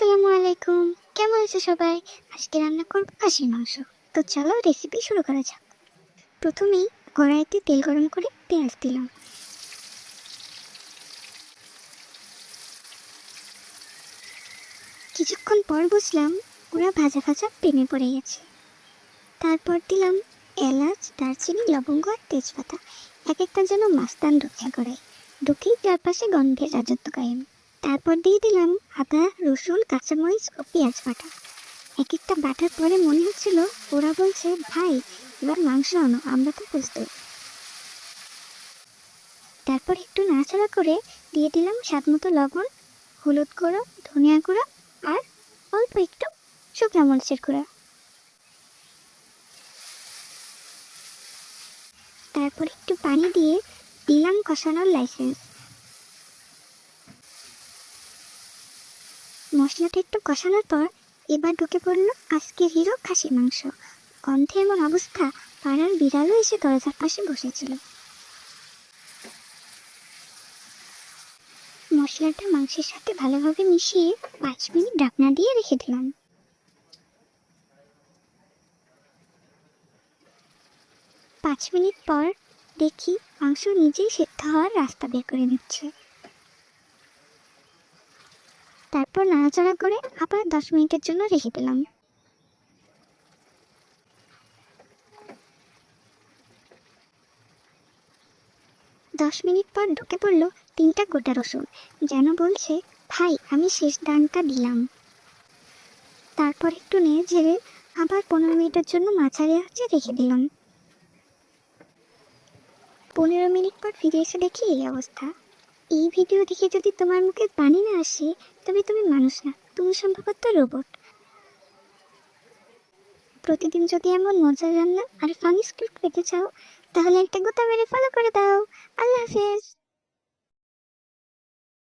আসসালামু আলাইকুম। কেমন আছো সবাই? আজকে রান্না করব খাসির মাংস। তো চলো রেসিপি শুরু করা যাক। প্রথমেই কড়াইতে তেল গরম করে পেঁয়াজ দিলাম। কিছুক্ষণ পর বুঝলাম ওরা ভাজা ভাজা প্রেমে পড়ে গেছে। তারপর দিলাম এলাচ, দারচিনি, লবঙ্গ আর তেজপাতা। এক একটা যেন মাস্তান ঢুকে করে ঢুকেই চারপাশে গন্ধের রাজত্ব কায়েম। তারপর দিয়ে দিলাম আদা, রসুন, কাঁচামরিচ ও পেঁয়াজ বাটা। এক একটা বাটার পরে মনে হচ্ছিল ওরা বলছে, ভাই এবার মাংস আনো, আমরা তো প্রস্তুত। তারপর একটু নাড়াচাড়া করে দিয়ে দিলাম স্বাদ মতো লবণ, হলুদ গুঁড়ো, ধনিয়া গুঁড়ো আর অল্প একটু শুকনো মরিচের গুঁড়া। তারপর একটু পানি দিয়ে দিলাম কষানোর লাইসেন্স। মশলাটা একটু কষানোর পর এবার ঢুকে পড়লো আজকের হিরো খাসির মাংস। গন্ধে এমন অবস্থা, পাড়ার বিড়ালও এসে দরজার পাশে বসেছিল। মশলাটা মাংসের সাথে ভালোভাবে মিশিয়ে 5 মিনিট ঢাকনা দিয়ে রেখে দিলাম। 5 মিনিট পর দেখি মাংস নিজেই সেদ্ধ হওয়ার রাস্তা বের করে নিচ্ছে। তারপর নাড়াচাড়া করে আবার 10 মিনিটের জন্য রেখে দিলাম। 10 মিনিট পর ঢুকে পড়লো 3টা গোটা রসুন, যেন বলছে, ভাই আমি শেষ দানটা দিলাম। তারপর একটু নেড়ে ঝেড়ে আবার 15 মিনিটের জন্য মাঝারি আঁচে রেখে দিলাম। 15 মিনিট পর ফিরে এসে দেখি এই অবস্থা। এই ভিডিও দেখে যদি তোমার মুখে পানি না আসে, তবে তুমি মানুষ না, তুমি সম্ভবত রোবট। প্রতিদিন যদি এমন মজার রান্না আর ফানি স্ক্রিপ্ট পেতে চাও, তাহলে একটা গোটা মেরে ফলো করে দাও। আল্লাহ হাফেজ।